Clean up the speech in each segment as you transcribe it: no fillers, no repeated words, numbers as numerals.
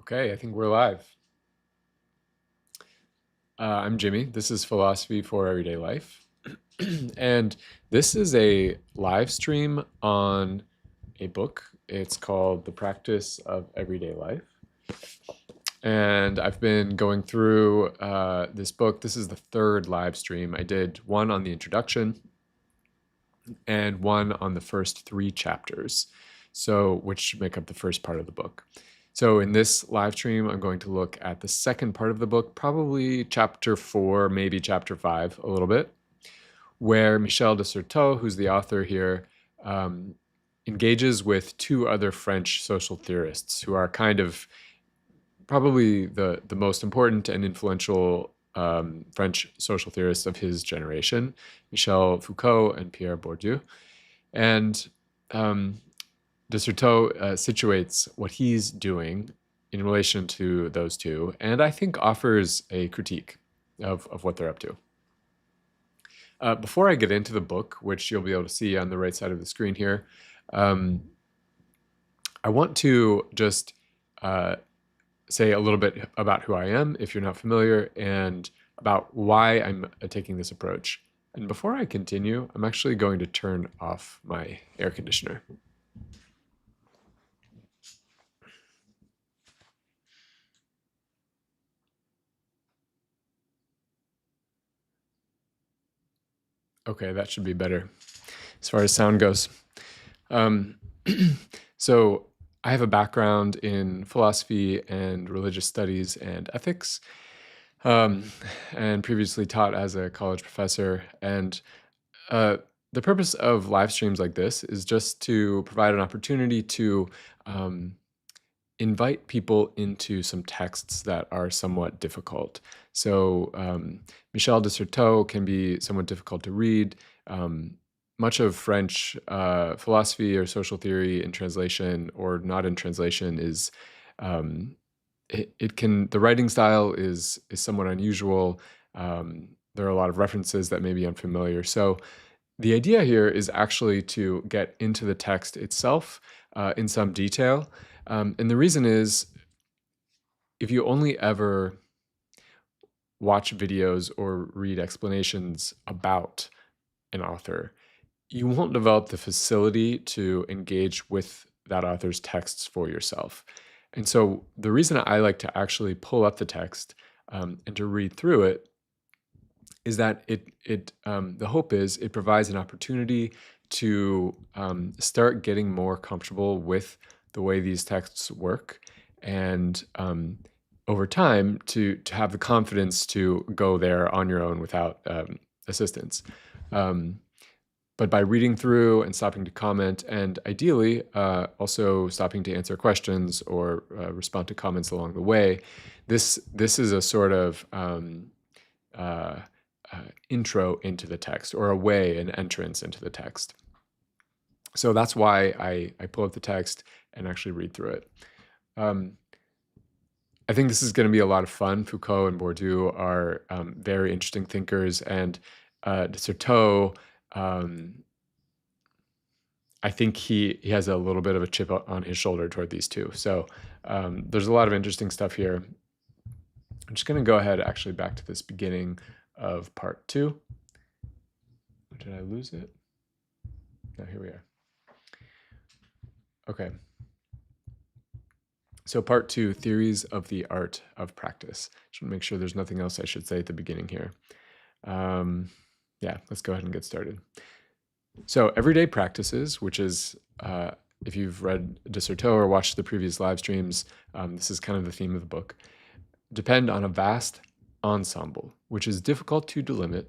Okay, I think we're live. I'm Jimmy. This is Philosophy for Everyday Life. And this is a live stream on a book. It's called The Practice of Everyday Life. And I've been going through this book. This is the third live stream. I did one on the introduction and one on the first three chapters, which make up the first part of the book. So in this live stream, I'm going to look at the second part of the book, probably chapter 4, maybe chapter 5, a little bit, where Michel de Certeau, who's the author here, engages with two other French social theorists who are kind of probably the most important and influential French social theorists of his generation, Michel Foucault and Pierre Bourdieu. And de Certeau situates what he's doing in relation to those two, and I think offers a critique of what they're up to. Before I get into the book, which you'll be able to see on the right side of the screen here, I want to just say a little bit about who I am, if you're not familiar, and about why I'm taking this approach. And before I continue, I'm actually going to turn off my air conditioner. Okay, that should be better as far as sound goes. So I have a background in philosophy and religious studies and ethics, and previously taught as a college professor. And the purpose of live streams like this is just to provide an opportunity to invite people into some texts that are somewhat difficult. So Michel de Certeau can be somewhat difficult to read. Much of French philosophy or social theory in translation or not in translation is the writing style is somewhat unusual. There are a lot of references that may be unfamiliar. So the idea here is actually to get into the text itself in some detail. And the reason is, if you only ever watch videos or read explanations about an author, you won't develop the facility to engage with that author's texts for yourself. And so the reason I like to actually pull up the text and to read through it is that the hope is it provides an opportunity to start getting more comfortable with the way these texts work, and over time to have the confidence to go there on your own without assistance. But by reading through and stopping to comment, and ideally also stopping to answer questions or respond to comments along the way, this is a sort of intro into the text, or an entrance into the text. So that's why I pull up the text and actually read through it. I think this is going to be a lot of fun. Foucault and Bourdieu are very interesting thinkers, and de Certeau, I think he has a little bit of a chip on his shoulder toward these two. So there's a lot of interesting stuff here. I'm just going to go ahead actually back to this beginning of part 2. Did I lose it? No, here we are. Okay. So part 2, theories of the art of practice. Just want to make sure there's nothing else I should say at the beginning here. Yeah, let's go ahead and get started. So everyday practices, which is, if you've read de Certeau or watched the previous live streams, this is kind of the theme of the book, depend on a vast ensemble, which is difficult to delimit,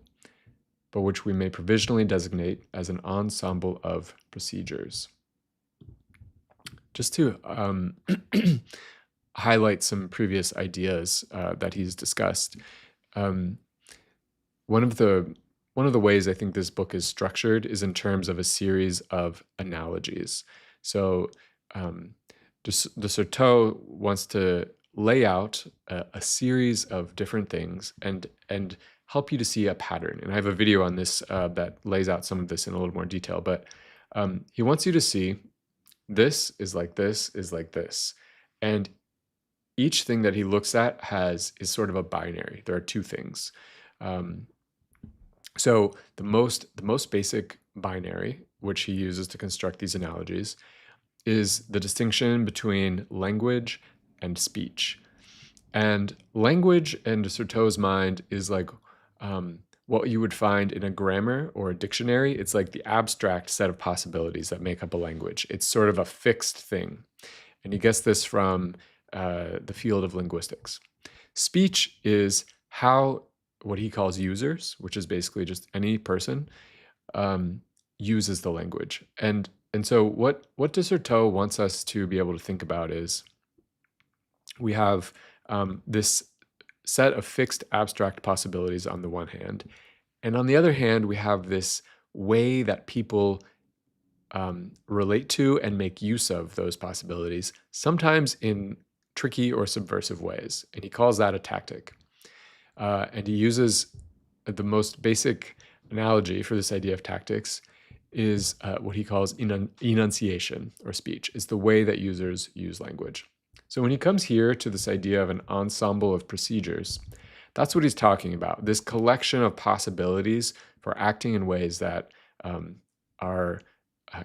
but which we may provisionally designate as an ensemble of procedures. Just to highlight some previous ideas that he's discussed, one of the ways I think this book is structured is in terms of a series of analogies. So de Certeau wants to lay out a series of different things and help you to see a pattern. And I have a video on this that lays out some of this in a little more detail, but he wants you to see this is like this is like this. And each thing that he looks at is sort of a binary. There are two things. So the most basic binary, which he uses to construct these analogies, is the distinction between language and speech. And language, in de Certeau's mind, is like what you would find in a grammar or a dictionary. It's like the abstract set of possibilities that make up a language. It's sort of a fixed thing. And he gets this from the field of linguistics. Speech is how what he calls users, which is basically just any person, uses the language. And so what de Certeau wants us to be able to think about is we have this set of fixed abstract possibilities on the one hand, and on the other hand, we have this way that people relate to and make use of those possibilities, sometimes in tricky or subversive ways. And he calls that a tactic. And he uses the most basic analogy for this idea of tactics is what he calls enunciation or speech. It's the way that users use language. So when he comes here to this idea of an ensemble of procedures, that's what he's talking about, this collection of possibilities for acting in ways that are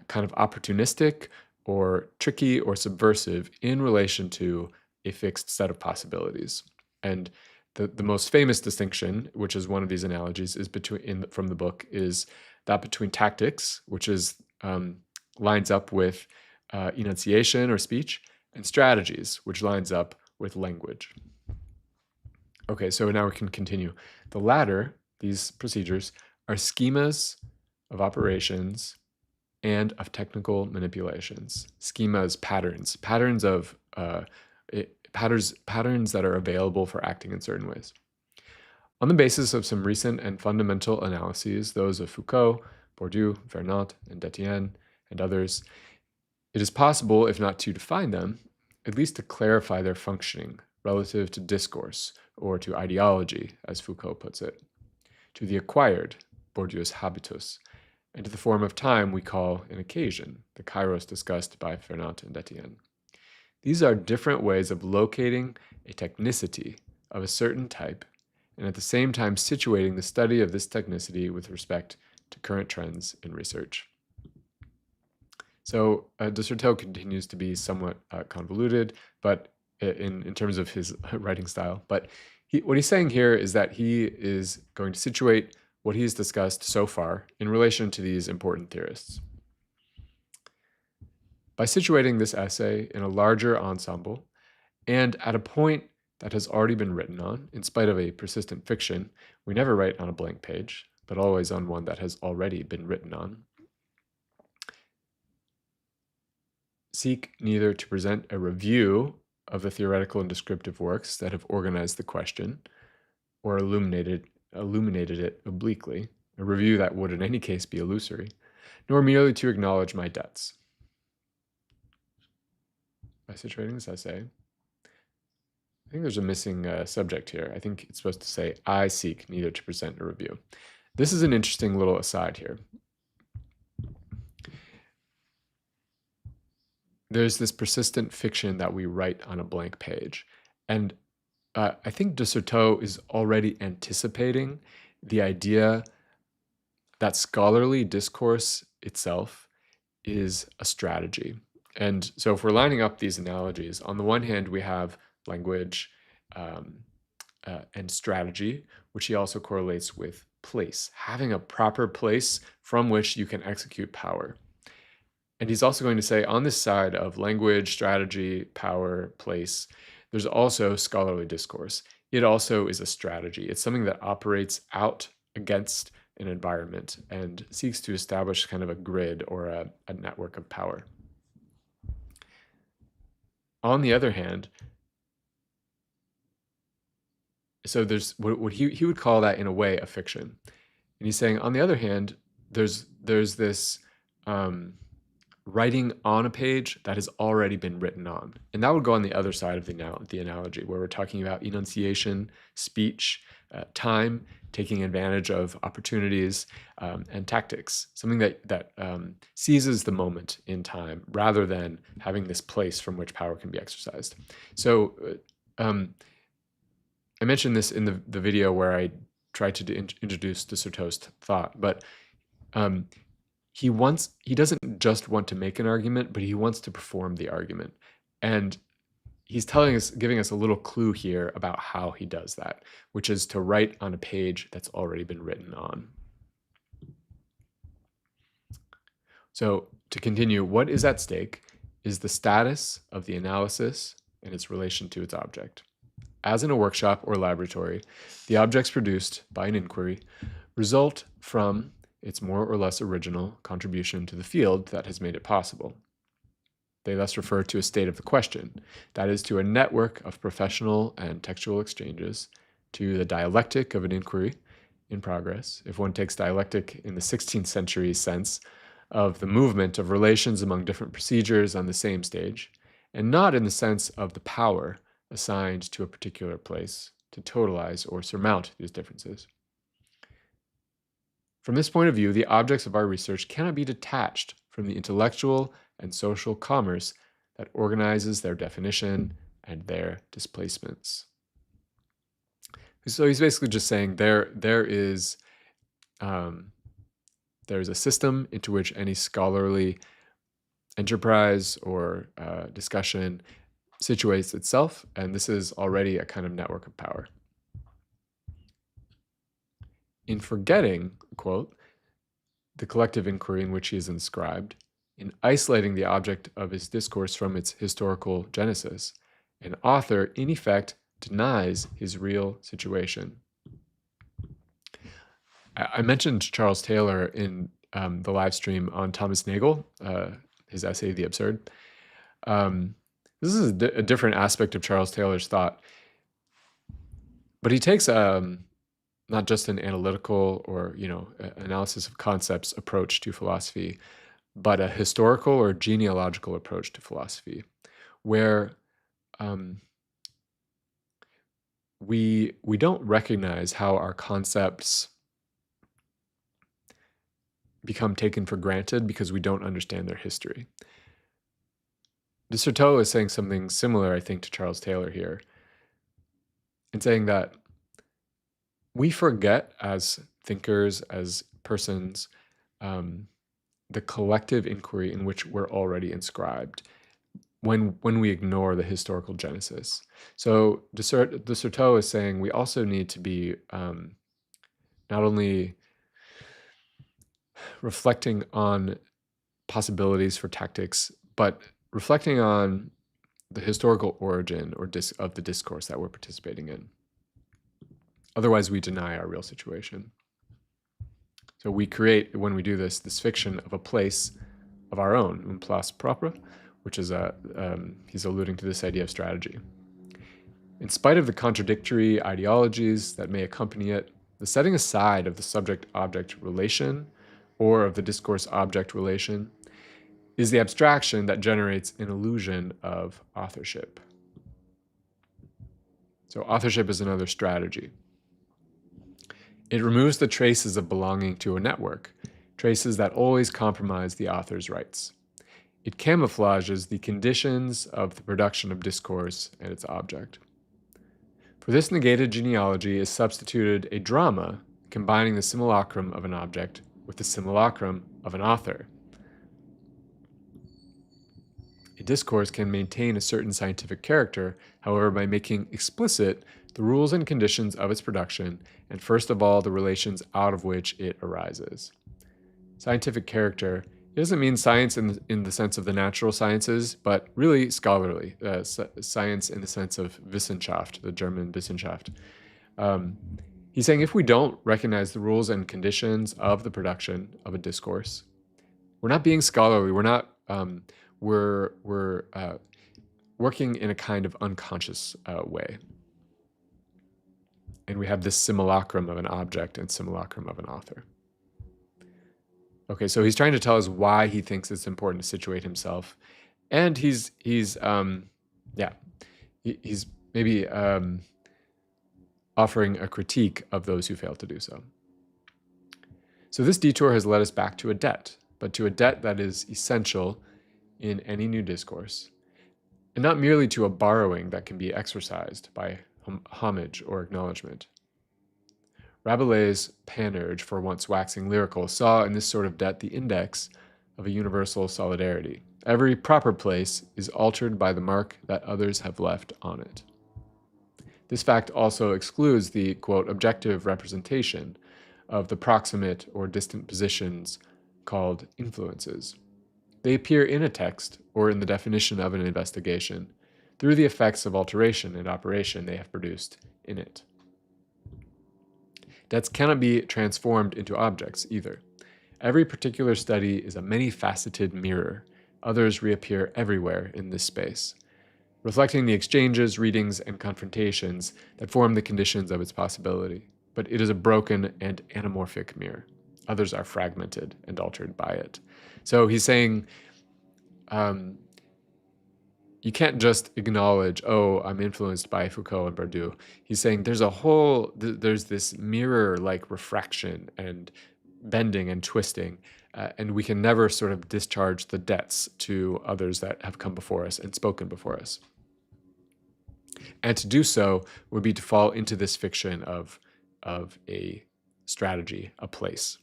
kind of opportunistic or tricky or subversive in relation to a fixed set of possibilities. And the most famous distinction, which is one of these analogies, is from the book, is that between tactics, which is lines up with enunciation or speech, and strategies, which lines up with language. Okay, so now we can continue. The latter, these procedures, are schemas of operations and of technical manipulations. Schemas, patterns of patterns that are available for acting in certain ways. On the basis of some recent and fundamental analyses, those of Foucault, Bourdieu, Fernand, and Détienne, and others, it is possible, if not to define them, at least to clarify their functioning relative to discourse, or to ideology, as Foucault puts it, to the acquired, Bourdieu's habitus, and to the form of time we call an occasion, the kairos discussed by Fernand and Détienne. These are different ways of locating a technicity of a certain type, and at the same time situating the study of this technicity with respect to current trends in research. So de Certeau continues to be somewhat convoluted, but in terms of his writing style. But what he's saying here is that he is going to situate what he's discussed so far in relation to these important theorists. By situating this essay in a larger ensemble, and at a point that has already been written on, in spite of a persistent fiction, we never write on a blank page, but always on one that has already been written on. Seek neither to present a review of the theoretical and descriptive works that have organized the question, or illuminated it obliquely, a review that would in any case be illusory, nor merely to acknowledge my debts. By situating this essay, I think there's a missing subject here. I think it's supposed to say, I seek neither to present a review. This is an interesting little aside here. There's this persistent fiction that we write on a blank page. And I think de Certeau is already anticipating the idea that scholarly discourse itself is a strategy. And so if we're lining up these analogies, on the one hand, we have language and strategy, which he also correlates with place, having a proper place from which you can execute power. And he's also going to say on this side of language, strategy, power, place, there's also scholarly discourse. It also is a strategy. It's something that operates out against an environment and seeks to establish kind of a grid or a network of power. On the other hand, so there's what he would call that in a way a fiction. And he's saying, on the other hand, there's this writing on a page that has already been written on. And that would go on the other side of the analogy, where we're talking about enunciation, speech, time, taking advantage of opportunities, and tactics, something that seizes the moment in time rather than having this place from which power can be exercised. So I mentioned this in the video where I tried to introduce de Certeau's thought, but he doesn't just want to make an argument, but he wants to perform the argument. And he's giving us a little clue here about how he does that, which is to write on a page that's already been written on. So to continue, what is at stake is the status of the analysis and its relation to its object. As in a workshop or laboratory, the objects produced by an inquiry result from its more or less original contribution to the field that has made it possible. They thus refer to a state of the question, that is, to a network of professional and textual exchanges, to the dialectic of an inquiry in progress, if one takes dialectic in the 16th century sense of the movement of relations among different procedures on the same stage, and not in the sense of the power assigned to a particular place to totalize or surmount these differences. From this point of view, the objects of our research cannot be detached from the intellectual and social commerce that organizes their definition and their displacements. So he's basically just saying there's a system into which any scholarly enterprise or discussion situates itself, and this is already a kind of network of power. In forgetting, quote, the collective inquiry in which he is inscribed, in isolating the object of his discourse from its historical genesis, an author, in effect, denies his real situation. I mentioned Charles Taylor in the live stream on Thomas Nagel, his essay, The Absurd. This is a different aspect of Charles Taylor's thought, but he takes not just an analytical or analysis of concepts approach to philosophy, but a historical or genealogical approach to philosophy, where we don't recognize how our concepts become taken for granted because we don't understand their history. De Certeau is saying something similar, I think, to Charles Taylor here, in saying that we forget as thinkers, as persons, the collective inquiry in which we're already inscribed when we ignore the historical genesis. So de Certeau is saying we also need to be not only reflecting on possibilities for tactics, but reflecting on the historical origin of the discourse that we're participating in. Otherwise, we deny our real situation. So we create, when we do this fiction of a place of our own, un place propre, which is he's alluding to this idea of strategy. In spite of the contradictory ideologies that may accompany it, the setting aside of the subject-object relation or of the discourse-object relation is the abstraction that generates an illusion of authorship. So authorship is another strategy. It removes the traces of belonging to a network, traces that always compromise the author's rights. It camouflages the conditions of the production of discourse and its object. For this negated genealogy is substituted a drama combining the simulacrum of an object with the simulacrum of an author. A discourse can maintain a certain scientific character, however, by making explicit the rules and conditions of its production, and first of all, the relations out of which it arises. Scientific character doesn't mean science in the sense of the natural sciences, but really scholarly, science in the sense of Wissenschaft, the German Wissenschaft. He's saying if we don't recognize the rules and conditions of the production of a discourse, we're not being scholarly. We're not. We're working in a kind of unconscious way. And we have this simulacrum of an object and simulacrum of an author. Okay, so he's trying to tell us why he thinks it's important to situate himself, and he's maybe offering a critique of those who fail to do so. So this detour has led us back to a debt, but to a debt that is essential in any new discourse. and not merely to a borrowing that can be exercised by homage or acknowledgement. Rabelais' panurge for once waxing lyrical saw in this sort of debt the index of a universal solidarity. Every proper place is altered by the mark that others have left on it. This fact also excludes the, quote, objective representation of the proximate or distant positions called influences. They appear in a text or in the definition of an investigation through the effects of alteration and operation they have produced in it. Debts cannot be transformed into objects either. Every particular study is a many-faceted mirror. Others reappear everywhere in this space, reflecting the exchanges, readings, and confrontations that form the conditions of its possibility. But it is a broken and anamorphic mirror. Others are fragmented and altered by it. So he's saying, you can't just acknowledge, oh, I'm influenced by Foucault and Bourdieu. He's saying there's this mirror-like refraction and bending and twisting, and we can never sort of discharge the debts to others that have come before us and spoken before us. And to do so would be to fall into this fiction of a strategy, a place.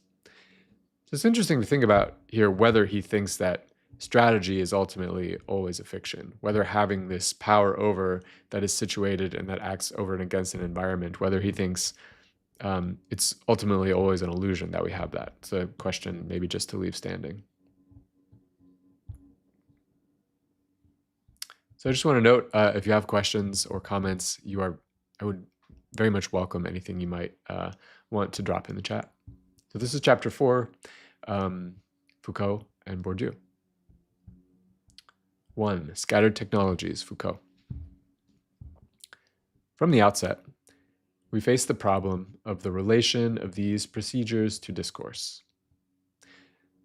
So it's interesting to think about here whether he thinks that strategy is ultimately always a fiction, whether having this power over that is situated and that acts over and against an environment, whether he thinks it's ultimately always an illusion that we have that. It's a question maybe just to leave standing. So I just want to note, if you have questions or comments, I would very much welcome anything you might want to drop in the chat. So this is chapter 4, Foucault and Bourdieu. 1. Scattered technologies, Foucault. From the outset, we face the problem of the relation of these procedures to discourse.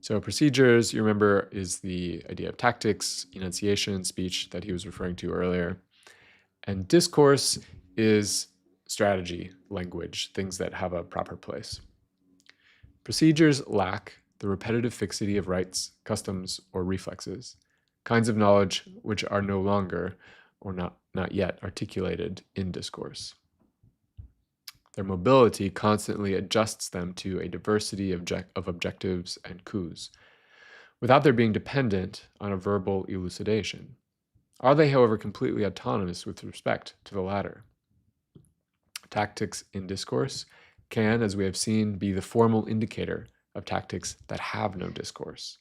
So procedures, you remember, is the idea of tactics, enunciation, speech that he was referring to earlier. And discourse is strategy, language, things that have a proper place. Procedures lack the repetitive fixity of rites, customs, or reflexes, kinds of knowledge which are no longer, or not yet, articulated in discourse. Their mobility constantly adjusts them to a diversity of objectives and coups, without their being dependent on a verbal elucidation. Are they, however, completely autonomous with respect to the latter? Tactics in discourse can, as we have seen, be the formal indicator of tactics that have no discourse.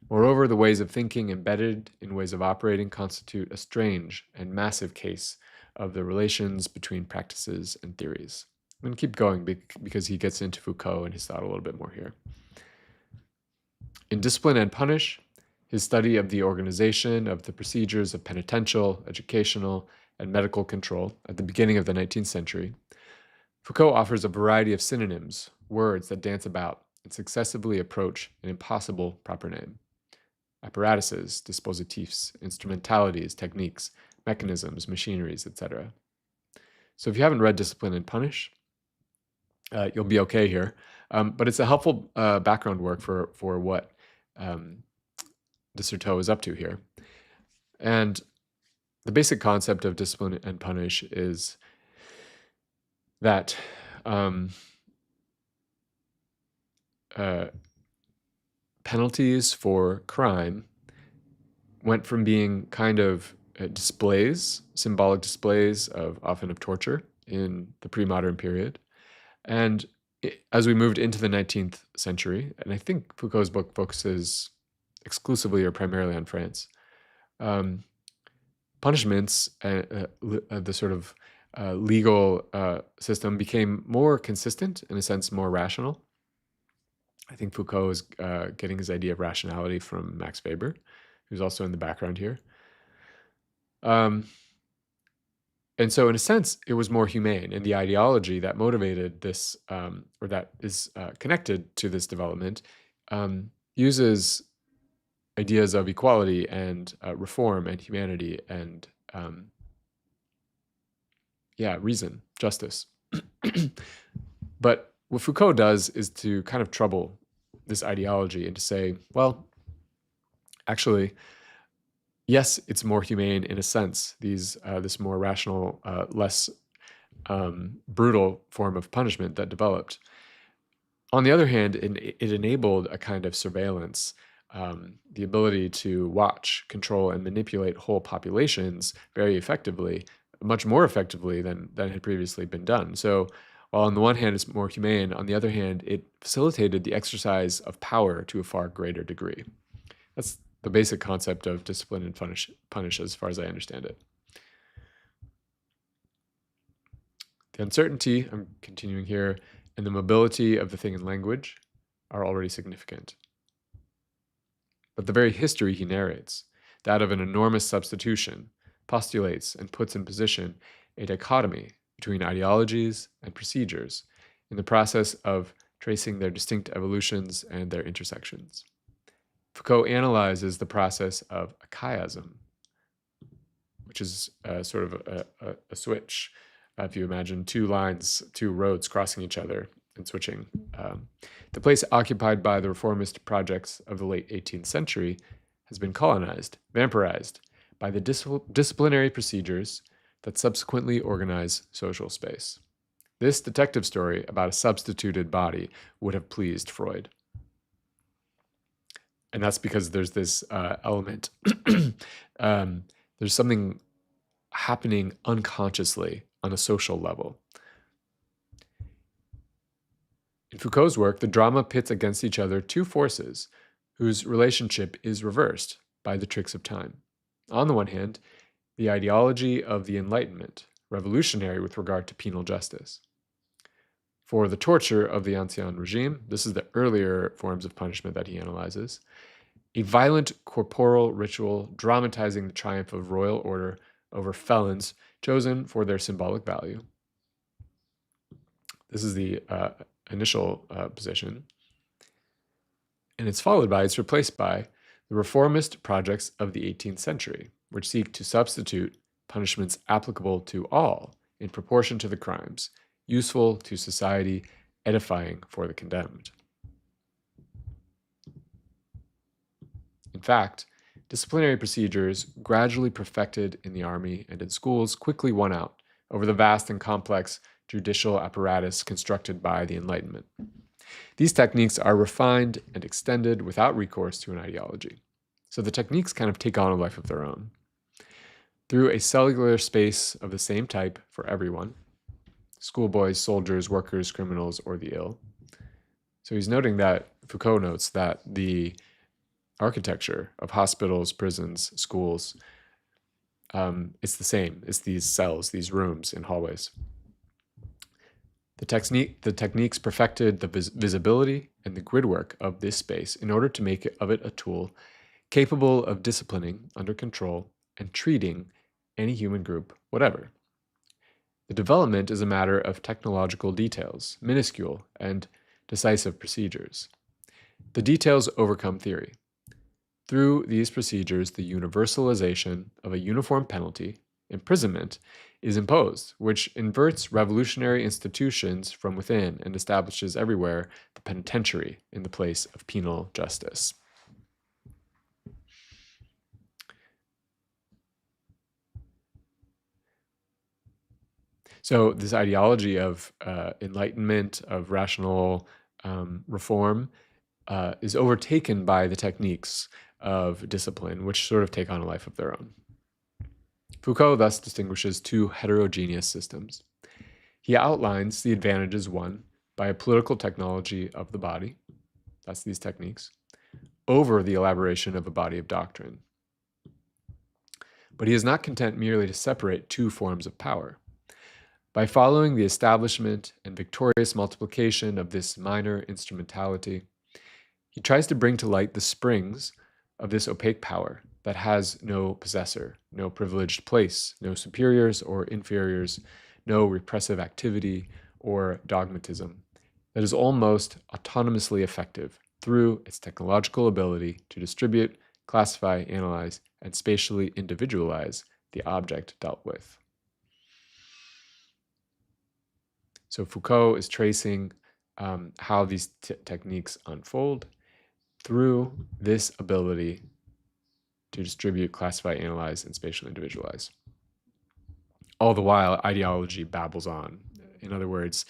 Moreover, the ways of thinking embedded in ways of operating constitute a strange and massive case of the relations between practices and theories. I'm going to keep going because he gets into Foucault and his thought a little bit more here. In Discipline and Punish, his study of the organization of the procedures of penitential, educational, and medical control at the beginning of the 19th century, Foucault offers a variety of synonyms, words that dance about and successively approach an impossible proper name. Apparatuses, dispositifs, instrumentalities, techniques, mechanisms, machineries, etc. So if you haven't read Discipline and Punish, you'll be okay here. But it's a helpful background work for what de Certeau is up to here. And the basic concept of Discipline and Punish is that penalties for crime went from being kind of displays, symbolic displays often of torture in the pre-modern period. And as we moved into the 19th century, and I think Foucault's book focuses exclusively or primarily on France, punishments, the sort of legal system became more consistent, in a sense, more rational. I think Foucault is getting his idea of rationality from Max Weber, who's also in the background here. And so in a sense, it was more humane, and the ideology that motivated this, or that is connected to this development, uses ideas of equality and reform and humanity and, reason, justice. But what Foucault does is to kind of trouble this ideology and to say, well, actually, Yes, it's more humane in a sense. This more rational, less brutal form of punishment that developed. On the other hand, it enabled a kind of surveillance, the ability to watch, control, and manipulate whole populations very effectively, much more effectively than had previously been done. So, while on the one hand it's more humane, on the other hand, it facilitated the exercise of power to a far greater degree. That's the basic concept of discipline and punish as far as I understand it. The uncertainty, I'm continuing here, and the mobility of the thing in language are already significant. But the very history he narrates, that of an enormous substitution, postulates and puts in position a dichotomy between ideologies and procedures in the process of tracing their distinct evolutions and their intersections. Foucault analyzes the process of a chiasm, which is sort of a switch. If you imagine two lines, two roads crossing each other and switching. The place occupied by the reformist projects of the late 18th century has been colonized, vampirized by the disciplinary procedures that subsequently organize social space. This detective story about a substituted body would have pleased Freud. And that's because there's this element. There's something happening unconsciously on a social level. In Foucault's work, the drama pits against each other two forces whose relationship is reversed by the tricks of time. On the one hand, the ideology of the Enlightenment, revolutionary with regard to penal justice. For the torture of the Ancien regime, this is the earlier forms of punishment that he analyzes, a violent corporal ritual dramatizing the triumph of royal order over felons chosen for their symbolic value. This is the initial position. And it's replaced by the reformist projects of the 18th century, which seek to substitute punishments applicable to all in proportion to the crimes, useful to society, edifying for the condemned. In fact, disciplinary procedures gradually perfected in the army and in schools quickly won out over the vast and complex judicial apparatus constructed by the Enlightenment. These techniques are refined and extended without recourse to an ideology. So the techniques kind of take on a life of their own. Through a cellular space of the same type for everyone, schoolboys, soldiers, workers, criminals, or the ill. So he's noting that, Foucault notes that the architecture of hospitals, prisons, schools, it's the same. It's these cells, these rooms and hallways. The techniques perfected the visibility and the gridwork of this space in order to make of it a tool capable of disciplining, under control, and treating any human group, whatever. The development is a matter of technological details, minuscule and decisive procedures. The details overcome theory. Through these procedures, the universalization of a uniform penalty, imprisonment, is imposed, which inverts revolutionary institutions from within and establishes everywhere the penitentiary in the place of penal justice. So this ideology of enlightenment, of rational reform, is overtaken by the techniques of discipline, which sort of take on a life of their own. Foucault thus distinguishes two heterogeneous systems. He outlines the advantages won by a political technology of the body, that's these techniques, over the elaboration of a body of doctrine. But he is not content merely to separate two forms of power. By following the establishment and victorious multiplication of this minor instrumentality, he tries to bring to light the springs of this opaque power that has no possessor, no privileged place, no superiors or inferiors, no repressive activity or dogmatism, that is almost autonomously effective through its technological ability to distribute, classify, analyze, and spatially individualize the object dealt with. So Foucault is tracing how these techniques unfold through this ability to distribute, classify, analyze, and spatially individualize. All the while, ideology babbles on. In other words,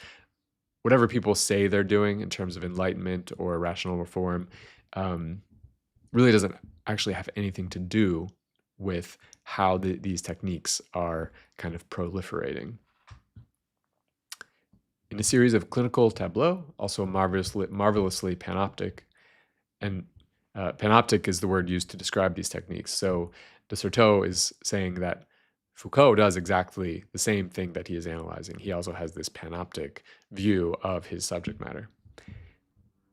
whatever people say they're doing in terms of enlightenment or rational reform really doesn't actually have anything to do with how these techniques are kind of proliferating. In a series of clinical tableaux, also marvelously panoptic, and panoptic is the word used to describe these techniques. So de Certeau is saying that Foucault does exactly the same thing that he is analyzing. He also has this panoptic view of his subject matter.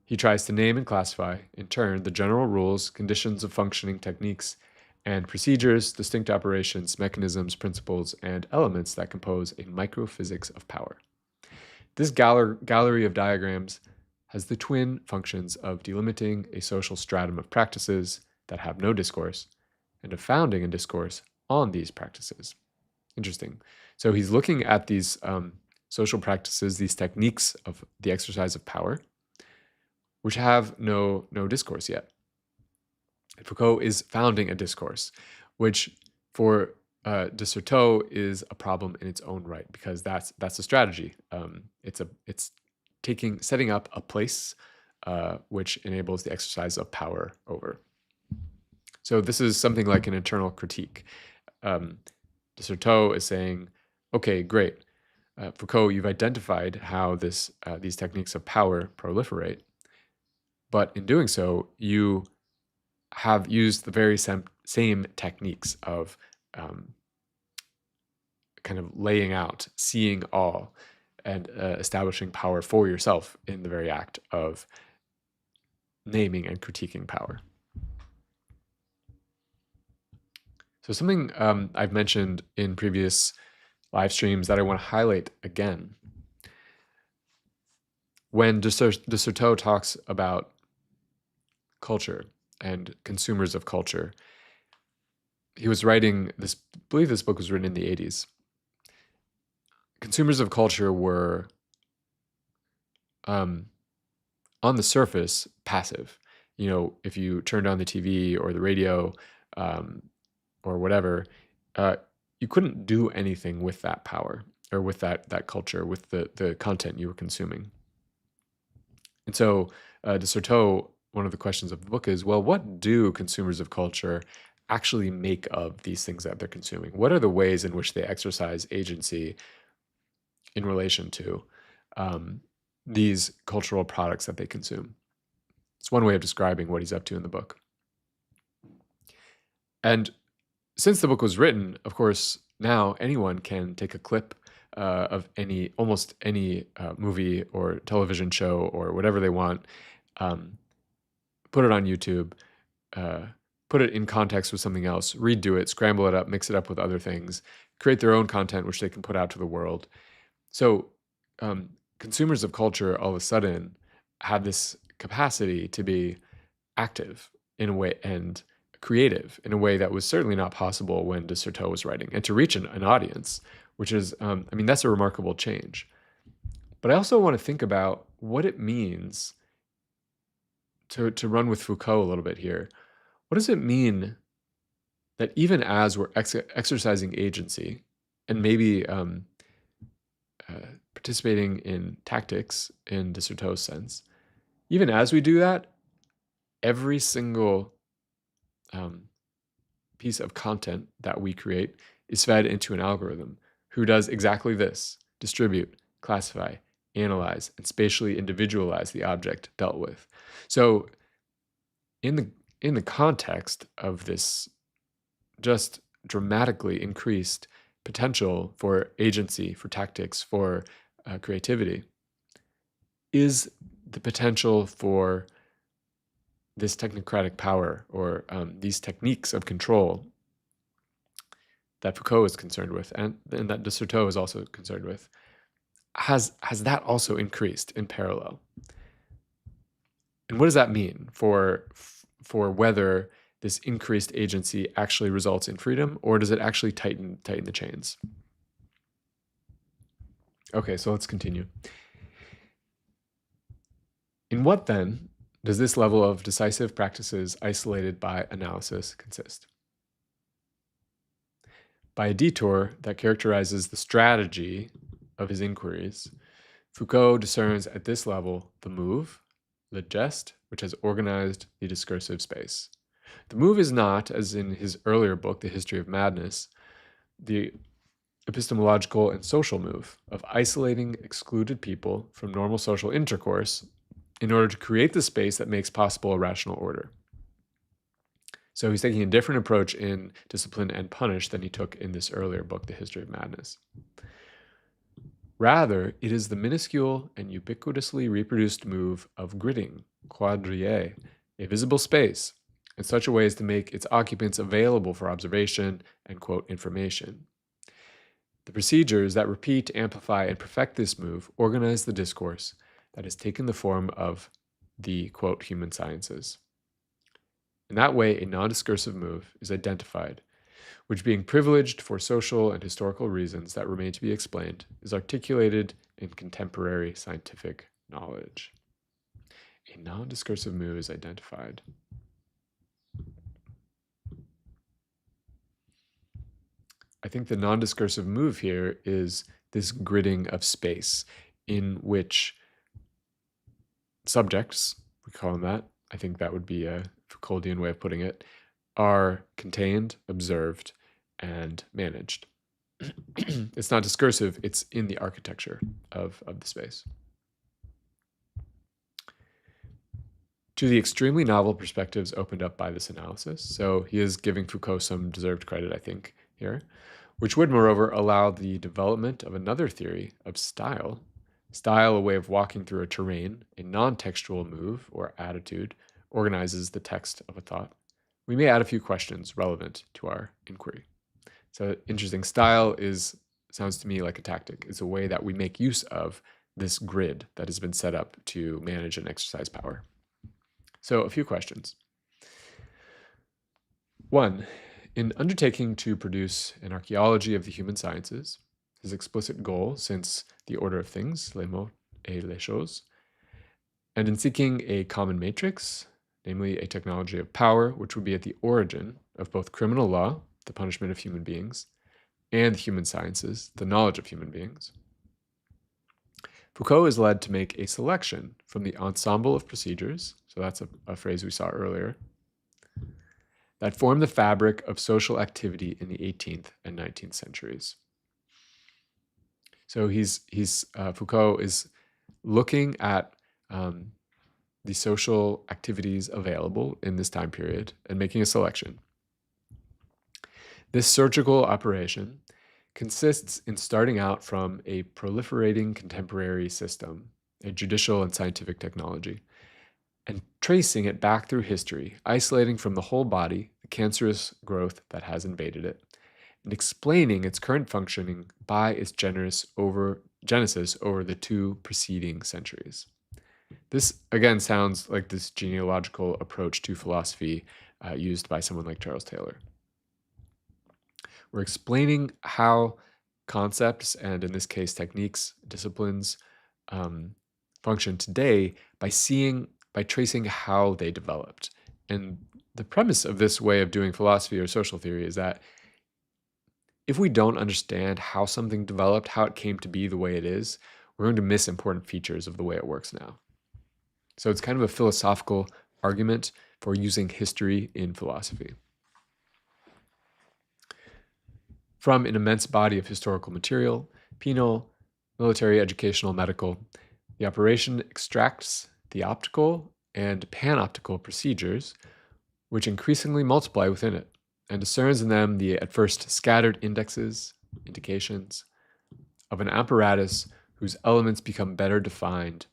He tries to name and classify, in turn, the general rules, conditions of functioning, techniques, and procedures, distinct operations, mechanisms, principles, and elements that compose a microphysics of power. This gallery of diagrams has the twin functions of delimiting a social stratum of practices that have no discourse and of founding a discourse on these practices. Interesting. So he's looking at these social practices, these techniques of the exercise of power, which have no discourse yet. And Foucault is founding a discourse, which for de Certeau is a problem in its own right, because that's a strategy. It's setting up a place which enables the exercise of power over. So this is something like an internal critique. De Certeau is saying, okay, great. Foucault, you've identified how these techniques of power proliferate, but in doing so, you have used the very same techniques of kind of laying out, seeing all, and establishing power for yourself in the very act of naming and critiquing power. So something I've mentioned in previous live streams that I want to highlight again. When de Certeau talks about culture and consumers of culture, he was writing this, I believe this book was written in the 80s. Consumers of culture were, on the surface, passive. You know, if you turned on the TV or the radio or whatever, you couldn't do anything with that power or with that culture, with the content you were consuming. And so de Certeau, one of the questions of the book is, well, what do consumers of culture actually make of these things that they're consuming? What are the ways in which they exercise agency in relation to these cultural products that they consume? It's one way of describing what he's up to in the book. And since the book was written, of course, now anyone can take a clip of almost any movie or television show or whatever they want, put it on YouTube, put it in context with something else, redo it, scramble it up, mix it up with other things, create their own content which they can put out to the world. So consumers of culture all of a sudden have this capacity to be active in a way and creative in a way that was certainly not possible when de Certeau was writing, and to reach an audience, which is, that's a remarkable change. But I also want to think about what it means to run with Foucault a little bit here. What does it mean that even as we're exercising agency and maybe participating in tactics in de Certeau's sense, even as we do that, every single piece of content that we create is fed into an algorithm who does exactly this: distribute, classify, analyze, and spatially individualize the object dealt with. So in the context of this just dramatically increased potential for agency, for tactics, for creativity, is the potential for this technocratic power or these techniques of control that Foucault is concerned with and that de Certeau is also concerned with. Has that also increased in parallel? And what does that mean for whether this increased agency actually results in freedom, or does it actually tighten the chains? Okay, so let's continue. In what then does this level of decisive practices isolated by analysis consist? By a detour that characterizes the strategy of his inquiries, Foucault discerns at this level the move, le geste, which has organized the discursive space. The move is not, as in his earlier book, The History of Madness, the epistemological and social move of isolating excluded people from normal social intercourse in order to create the space that makes possible a rational order. So he's taking a different approach in Discipline and Punish than he took in this earlier book, The History of Madness. Rather, it is the minuscule and ubiquitously reproduced move of gridding, quadriller, a visible space, in such a way as to make its occupants available for observation and, quote, information. The procedures that repeat, amplify, and perfect this move organize the discourse that has taken the form of the, quote, human sciences. In that way, a non-discursive move is identified, which, being privileged for social and historical reasons that remain to be explained, is articulated in contemporary scientific knowledge. A non-discursive move is identified. I think the non-discursive move here is this gridding of space in which subjects, we call them that, I think that would be a Foucauldian way of putting it, are contained, observed, and managed. It's not discursive, it's in the architecture of the space. To the extremely novel perspectives opened up by this analysis, so he is giving Foucault some deserved credit, I think, here, which would, moreover, allow the development of another theory of style, a way of walking through a terrain, a non-textual move or attitude, organizes the text of a thought. We may add a few questions relevant to our inquiry. So interesting, style sounds to me like a tactic. It's a way that we make use of this grid that has been set up to manage and exercise power. So a few questions. 1. In undertaking to produce an archaeology of the human sciences, his explicit goal since the order of things, les mots et les choses, and in seeking a common matrix, namely a technology of power, which would be at the origin of both criminal law, the punishment of human beings, and human sciences, the knowledge of human beings, Foucault is led to make a selection from the ensemble of procedures, so that's a phrase we saw earlier, that form the fabric of social activity in the 18th and 19th centuries. So Foucault is looking at the social activities available in this time period and making a selection. This surgical operation consists in starting out from a proliferating contemporary system, a judicial and scientific technology, and tracing it back through history, isolating from the whole body the cancerous growth that has invaded it, and explaining its current functioning by its genesis over the two preceding centuries. This, again, sounds like this genealogical approach to philosophy used by someone like Charles Taylor. We're explaining how concepts, and in this case techniques, disciplines, function today by tracing how they developed. And the premise of this way of doing philosophy or social theory is that if we don't understand how something developed, how it came to be the way it is, we're going to miss important features of the way it works now. So it's kind of a philosophical argument for using history in philosophy. From an immense body of historical material, penal, military, educational, medical, the operation extracts the optical and panoptical procedures, which increasingly multiply within it, and discerns in them the at first scattered indications of an apparatus whose elements become better defined,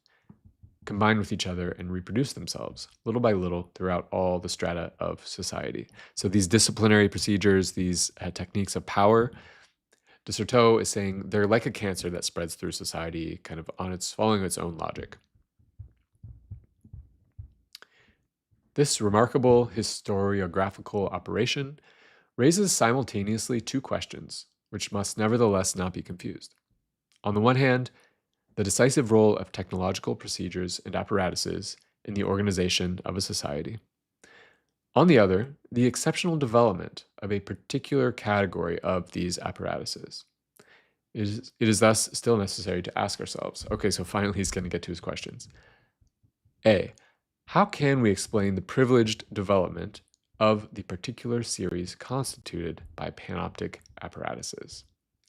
combine with each other, and reproduce themselves little by little throughout all the strata of society. So these disciplinary procedures, these techniques of power, de Certeau is saying they're like a cancer that spreads through society, kind of following its own logic. This remarkable historiographical operation raises simultaneously two questions, which must nevertheless not be confused. On the one hand, the decisive role of technological procedures and apparatuses in the organization of a society. On the other hand, the decisive role of technological procedures and apparatuses in the organization of a society. On the other, the exceptional development of a particular category of these apparatuses. It is thus still necessary to ask ourselves, okay, so finally he's going to get to his questions. A, how can we explain the privileged development of the particular series constituted by panoptic apparatuses?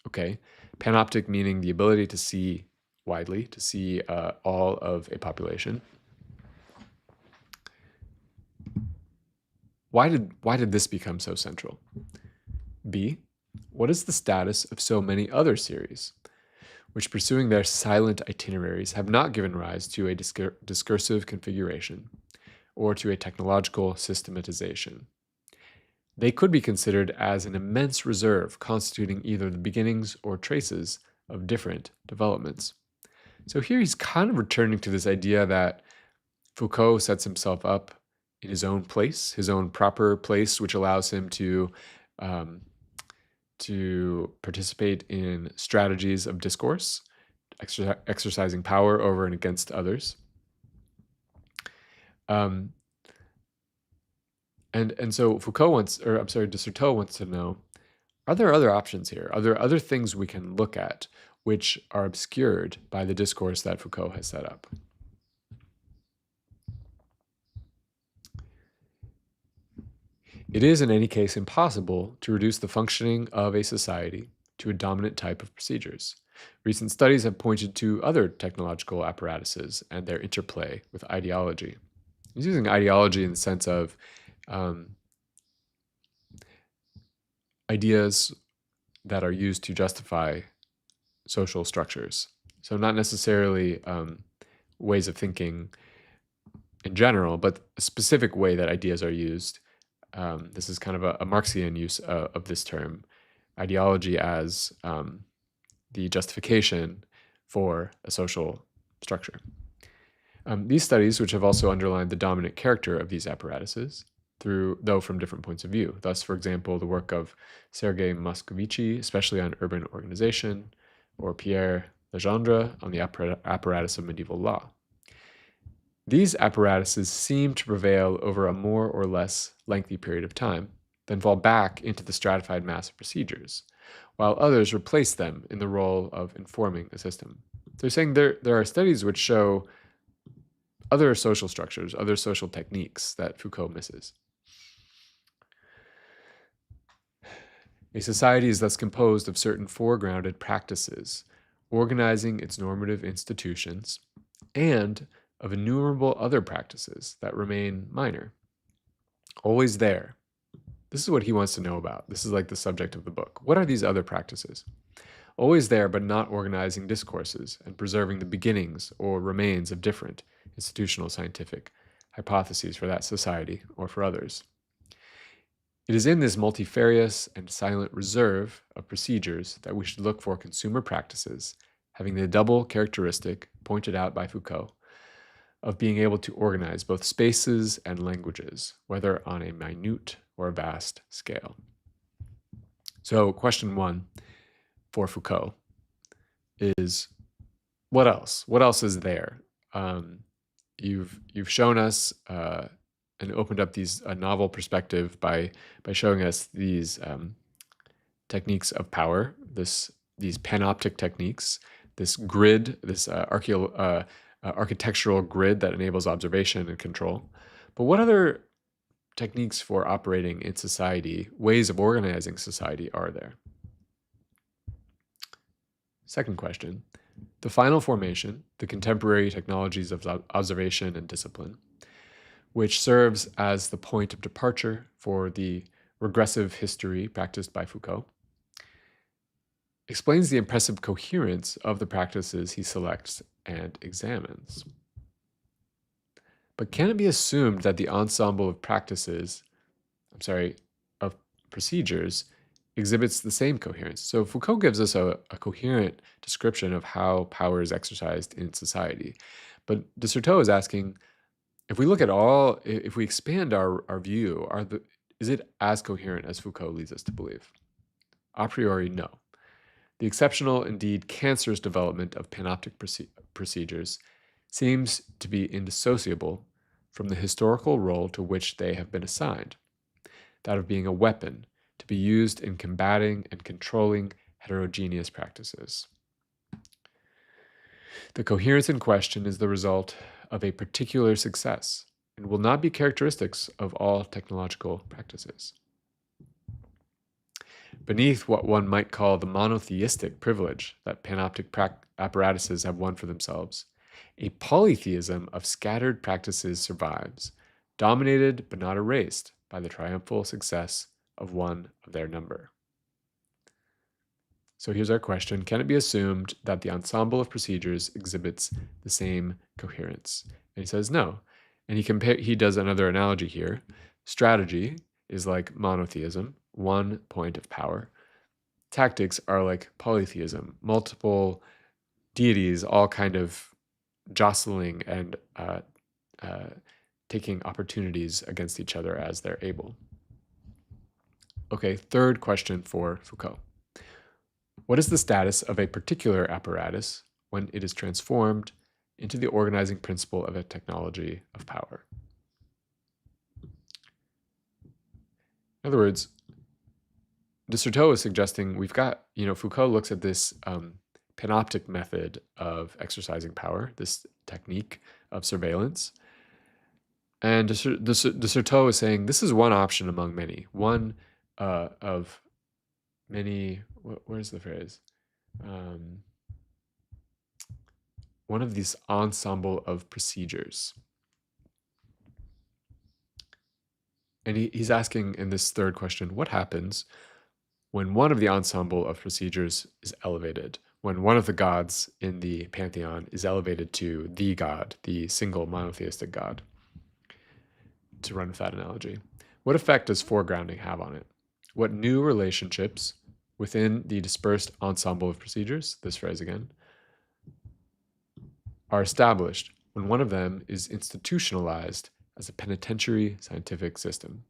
Okay, panoptic meaning the ability to see widely, to see all of a population. Why did this become so central? B, what is the status of so many other series, which pursuing their silent itineraries have not given rise to a discursive configuration or to a technological systematization? They could be considered as an immense reserve constituting either the beginnings or traces of different developments. So here he's kind of returning to this idea that Foucault sets himself up in his own place, his own proper place, which allows him um, to participate in strategies of discourse, exercising power over and against others. Um, and so de Certeau wants to know, are there other options here? Are there other things we can look at which are obscured by the discourse that Foucault has set up? It is in any case impossible to reduce the functioning of a society to a dominant type of procedures. Recent studies have pointed to other technological apparatuses and their interplay with ideology. He's using ideology in the sense of ideas that are used to justify social structures. So not necessarily ways of thinking in general, but a specific way that ideas are used. This is kind of a Marxian use of this term, ideology as the justification for a social structure. These studies, which have also underlined the dominant character of these apparatuses, though from different points of view. Thus, for example, the work of Sergei Moscovici, especially on urban organization, or Pierre Legendre on the apparatus of medieval law. These apparatuses seem to prevail over a more or less lengthy period of time, then fall back into the stratified mass of procedures, while others replace them in the role of informing the system. So he's saying there are studies which show other social structures, other social techniques that Foucault misses. A society is thus composed of certain foregrounded practices, organizing its normative institutions, and of innumerable other practices that remain minor, always there. This is what he wants to know about. This is like the subject of the book. What are these other practices? Always there, but not organizing discourses and preserving the beginnings or remains of different institutional scientific hypotheses for that society or for others. It is in this multifarious and silent reserve of procedures that we should look for consumer practices, having the double characteristic pointed out by Foucault of being able to organize both spaces and languages, whether on a minute or vast scale. So question 1 for Foucault is, what else? What else is there? You've shown us and opened up a novel perspective by showing us these techniques of power, these panoptic techniques, this grid, this architectural grid that enables observation and control. But what other techniques for operating in society, ways of organizing society, are there? Second question, the final formation, the contemporary technologies of observation and discipline, which serves as the point of departure for the regressive history practiced by Foucault, explains the impressive coherence of the practices he selects and examines. But can it be assumed that the ensemble of of procedures exhibits the same coherence? So Foucault gives us a coherent description of how power is exercised in society. But de Certeau is asking, if we expand our view, is it as coherent as Foucault leads us to believe? A priori, no. The exceptional, indeed cancerous development of panoptic procedures seems to be indissociable from the historical role to which they have been assigned, that of being a weapon to be used in combating and controlling heterogeneous practices. The coherence in question is the result of a particular success and will not be characteristics of all technological practices. Beneath what one might call the monotheistic privilege that panoptic apparatuses have won for themselves, a polytheism of scattered practices survives, dominated but not erased by the triumphal success of one of their number. So here's our question. Can it be assumed that the ensemble of procedures exhibits the same coherence? And he says no. And he does another analogy here. Strategy is like monotheism, one point of power. Tactics are like polytheism, multiple deities all kind of jostling and taking opportunities against each other as they're able. Okay, third question for Foucault. What is the status of a particular apparatus when it is transformed into the organizing principle of a technology of power? In other words, de Certeau is suggesting we've got, Foucault looks at this panoptic method of exercising power, this technique of surveillance. And de Certeau is saying this is one option among many, one of many, where's the phrase? One of these ensemble of procedures. And he's asking in this third question, what happens when one of the ensemble of procedures is elevated, when one of the gods in the pantheon is elevated to the god, the single monotheistic god? To run with that analogy, what effect does foregrounding have on it? What new relationships within the dispersed ensemble of procedures, this phrase again, are established when one of them is institutionalized as a penitentiary scientific system?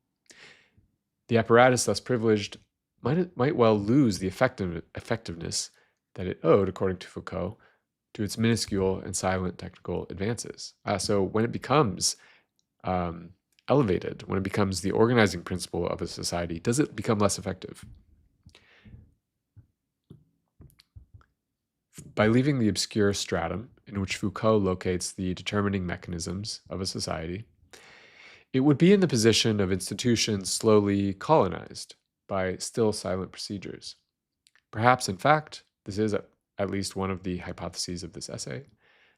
The apparatus thus privileged might well lose the effectiveness that it owed, according to Foucault, to its minuscule and silent technical advances. So when it becomes elevated, when it becomes the organizing principle of a society, does it become less effective? By leaving the obscure stratum in which Foucault locates the determining mechanisms of a society, it would be in the position of institutions slowly colonized by still silent procedures. Perhaps, in fact, this is at least one of the hypotheses of this essay.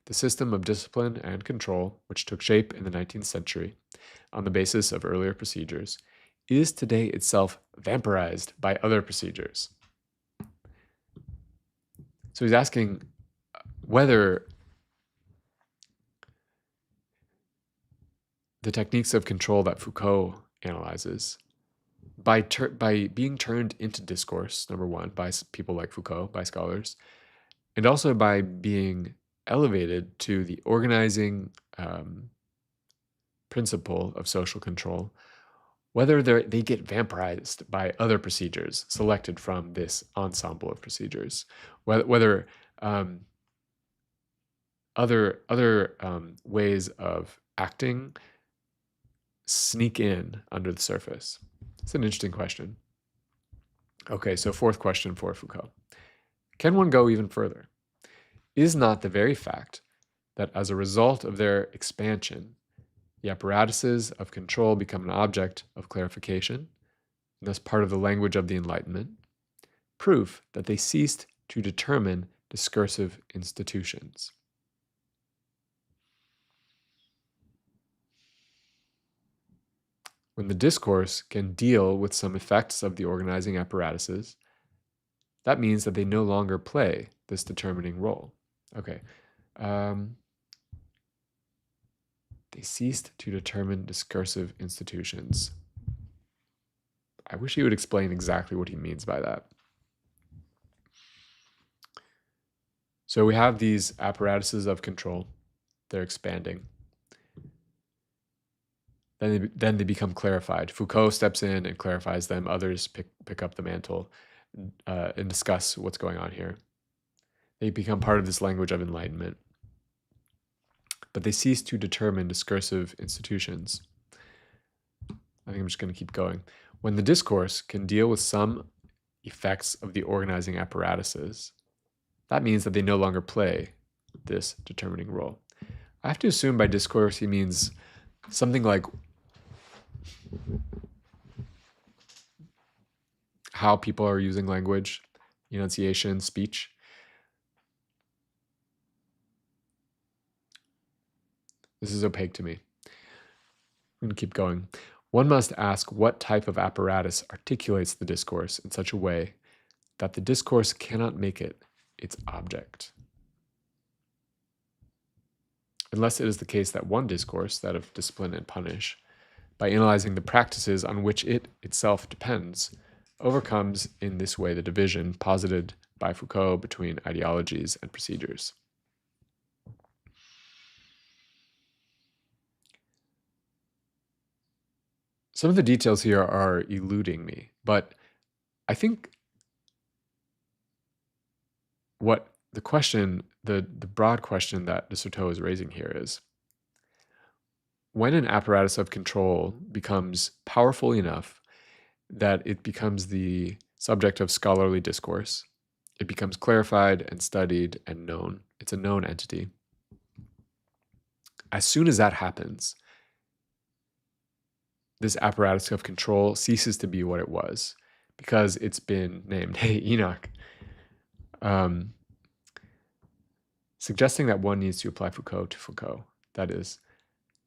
The system of discipline and control, which took shape in the 19th century on the basis of earlier procedures, is today itself vampirized by other procedures. So he's asking whether the techniques of control that Foucault analyzes, by being turned into discourse, number one, by people like Foucault, by scholars, and also by being elevated to the organizing principle of social control, whether they get vampirized by other procedures selected from this ensemble of procedures, whether other ways of acting sneak in under the surface. It's an interesting question. Okay, so fourth question for Foucault. Can one go even further? Is not the very fact that as a result of their expansion, the apparatuses of control become an object of clarification, and thus part of the language of the Enlightenment, proof that they ceased to determine discursive institutions? When the discourse can deal with some effects of the organizing apparatuses, that means that they no longer play this determining role. Okay. They ceased to determine discursive institutions. I wish he would explain exactly what he means by that. So we have these apparatuses of control. They're expanding. Then they become clarified. Foucault steps in and clarifies them. Others pick up the mantle and discuss what's going on here. They become part of this language of enlightenment. but they cease to determine discursive institutions. I think I'm just going to keep going. When the discourse can deal with some effects of the organizing apparatuses, that means that they no longer play this determining role. I have to assume by discourse he means something like how people are using language, enunciation, speech. This is opaque to me. I'm going to keep going. One must ask what type of apparatus articulates the discourse in such a way that the discourse cannot make it its object. Unless it is the case that one discourse, that of discipline and punish, by analyzing the practices on which it itself depends, overcomes in this way the division posited by Foucault between ideologies and procedures. Some of the details here are eluding me, but I think what the question, the broad question that de Certeau is raising here is, when an apparatus of control becomes powerful enough that it becomes the subject of scholarly discourse, it becomes clarified and studied and known. It's a known entity. As soon as that happens, this apparatus of control ceases to be what it was because it's been named. Hey, Enoch. Suggesting that one needs to apply Foucault to Foucault. That is,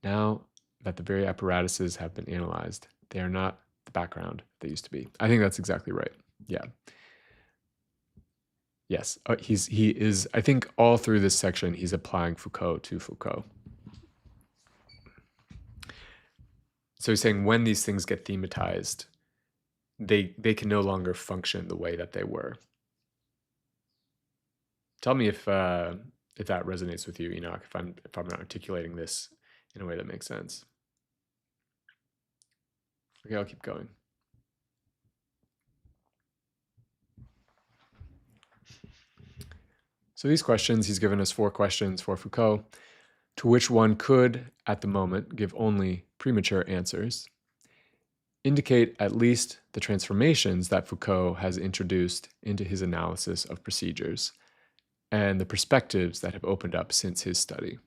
now that the very apparatuses have been analyzed, they are not the background they used to be. I think that's exactly right. Yeah. Yes, he is, I think all through this section, he's applying Foucault to Foucault. So he's saying when these things get thematized, they can no longer function the way that they were. Tell me if that resonates with you, Enoch, if I'm not articulating this in a way that makes sense. Okay, I'll keep going. So these questions, he's given us 4 questions for Foucault, to which one could, at the moment, give only premature answers, indicate at least the transformations that Foucault has introduced into his analysis of procedures, and the perspectives that have opened up since his study.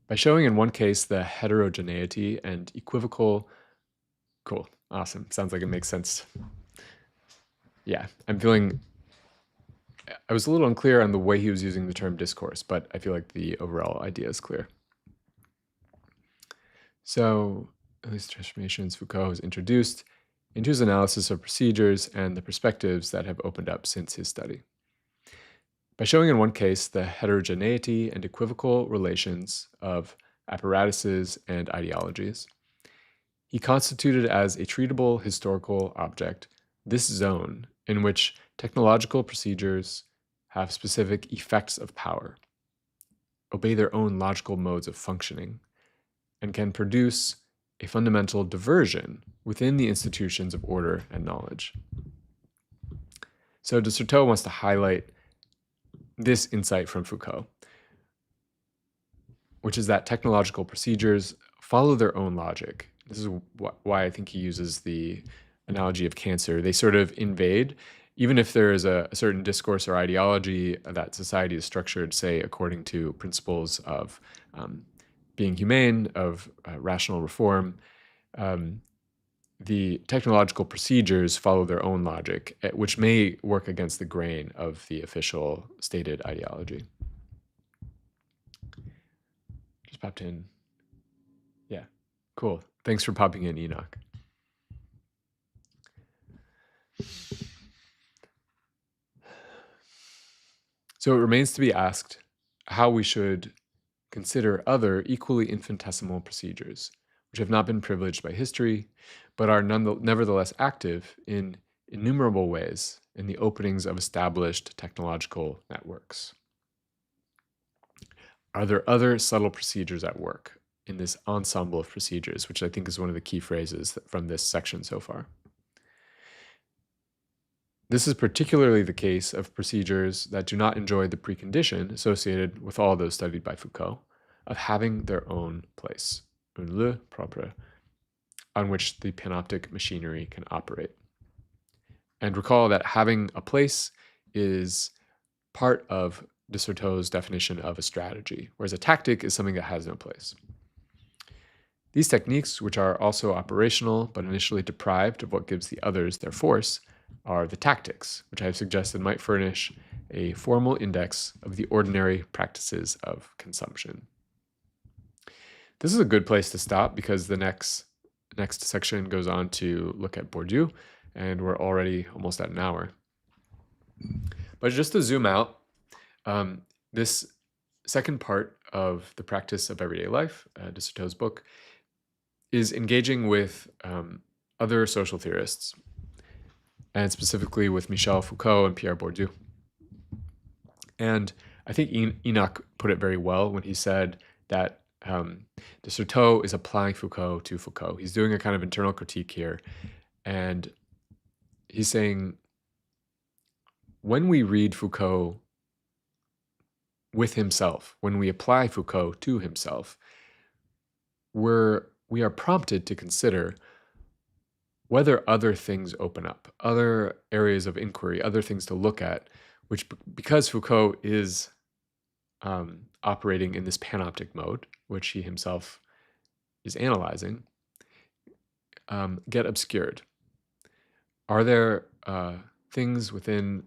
By showing in one case the heterogeneity and equivocal, cool, awesome, sounds like it makes sense. Yeah, I was a little unclear on the way he was using the term discourse, but I feel like the overall idea is clear. So, at least transformations Foucault has introduced into his analysis of procedures and the perspectives that have opened up since his study. By showing in one case the heterogeneity and equivocal relations of apparatuses and ideologies, he constituted as a treatable historical object this zone in which technological procedures have specific effects of power, obey their own logical modes of functioning, and can produce a fundamental diversion within the institutions of order and knowledge. So de Certeau wants to highlight this insight from Foucault, which is that technological procedures follow their own logic. This is why I think he uses the analogy of cancer. They sort of invade, even if there is a certain discourse or ideology that society is structured, say, according to principles of being humane, of rational reform, the technological procedures follow their own logic, which may work against the grain of the official stated ideology. Just popped in. Yeah, cool. Thanks for popping in, Enoch. So it remains to be asked how we should consider other equally infinitesimal procedures, which have not been privileged by history, but are nevertheless active in innumerable ways in the openings of established technological networks. Are there other subtle procedures at work in this ensemble of procedures, which I think is one of the key phrases from this section so far? This is particularly the case of procedures that do not enjoy the precondition associated with all those studied by Foucault of having their own place, un lieu propre, on which the panoptic machinery can operate. And recall that having a place is part of de Certeau's definition of a strategy, whereas a tactic is something that has no place. These techniques, which are also operational but initially deprived of what gives the others their force, are the tactics, which I have suggested might furnish a formal index of the ordinary practices of consumption. This is a good place to stop because the next section goes on to look at Bourdieu, and we're already almost at an hour. But just to zoom out, this second part of the practice of everyday life, de Certeau's book, is engaging with other social theorists, and specifically with Michel Foucault and Pierre Bourdieu. And I think Enoch put it very well when he said that de Certeau is applying Foucault to Foucault. He's doing a kind of internal critique here, and he's saying, when we read Foucault with himself, when we apply Foucault to himself, we are prompted to consider whether other things open up, other areas of inquiry, other things to look at, which, because Foucault is operating in this panoptic mode, which he himself is analyzing, get obscured. Are there things within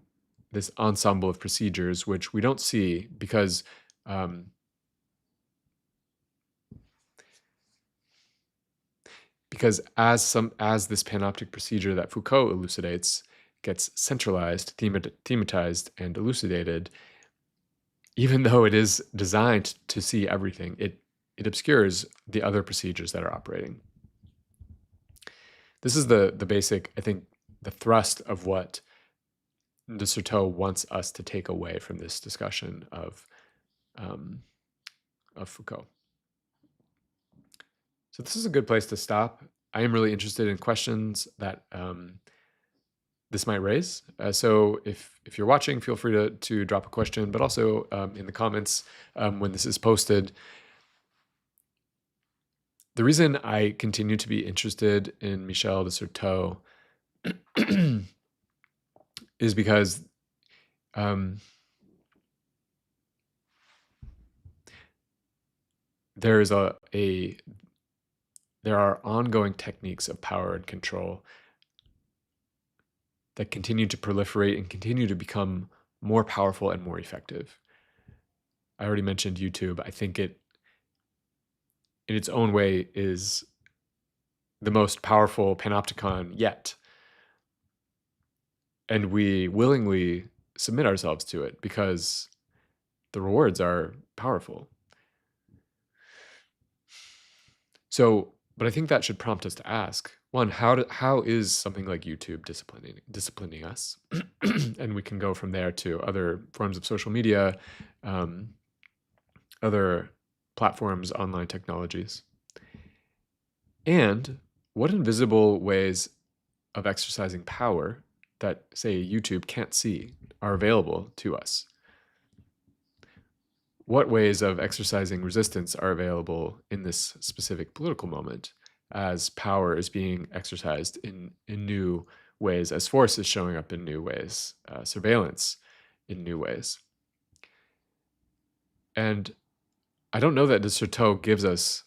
this ensemble of procedures which we don't see because as this panoptic procedure that Foucault elucidates gets centralized, thematized, and elucidated, even though it is designed to see everything, it obscures the other procedures that are operating. This is the basic, I think, the thrust of what de Certeau wants us to take away from this discussion of Foucault. So this is a good place to stop. I am really interested in questions that this might raise. So if you're watching, feel free to drop a question, but also in the comments when this is posted. The reason I continue to be interested in Michel de Certeau is because there are ongoing techniques of power and control that continue to proliferate and continue to become more powerful and more effective. I already mentioned YouTube. I think it, in its own way, is the most powerful panopticon yet. And we willingly submit ourselves to it because the rewards are powerful. So, but I think that should prompt us to ask, one, how is something like YouTube disciplining us? And we can go from there to other forms of social media, other platforms, online technologies. And what invisible ways of exercising power that, say, YouTube can't see are available to us? What ways of exercising resistance are available in this specific political moment as power is being exercised in new ways, as force is showing up in new ways, surveillance in new ways? And I don't know that de Certeau gives us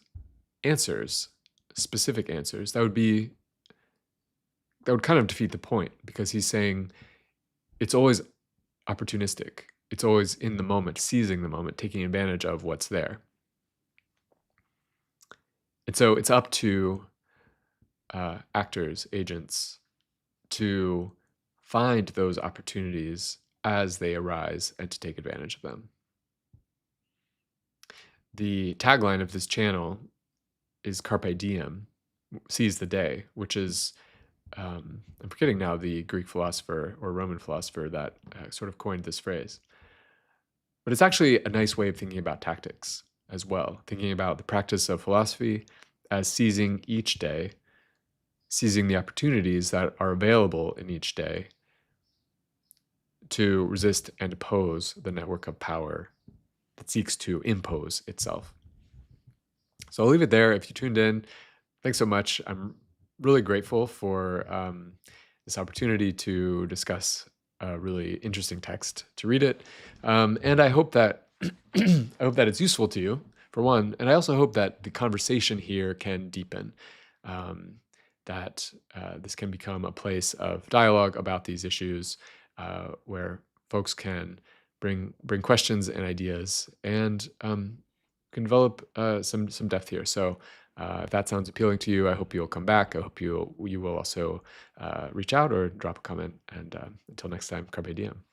answers, specific answers. That would kind of defeat the point, because he's saying it's always opportunistic. It's always in the moment, seizing the moment, taking advantage of what's there. And so it's up to actors, agents, to find those opportunities as they arise and to take advantage of them. The tagline of this channel is Carpe Diem, seize the day, which is, I'm forgetting now the Greek philosopher or Roman philosopher that sort of coined this phrase. But it's actually a nice way of thinking about tactics as well, thinking about the practice of philosophy as seizing each day, seizing the opportunities that are available in each day, to resist and oppose the network of power that seeks to impose itself. So I'll leave it there. If you tuned in, thanks so much. I'm really grateful for this opportunity to discuss a really interesting text, to read it, and I hope that I hope that it's useful to you, for one, and I also hope that the conversation here can deepen, um, that this can become a place of dialogue about these issues, where folks can bring questions and ideas, and can develop some depth here. So if that sounds appealing to you, I hope you'll come back. I hope you will also reach out or drop a comment. And until next time, carpe diem.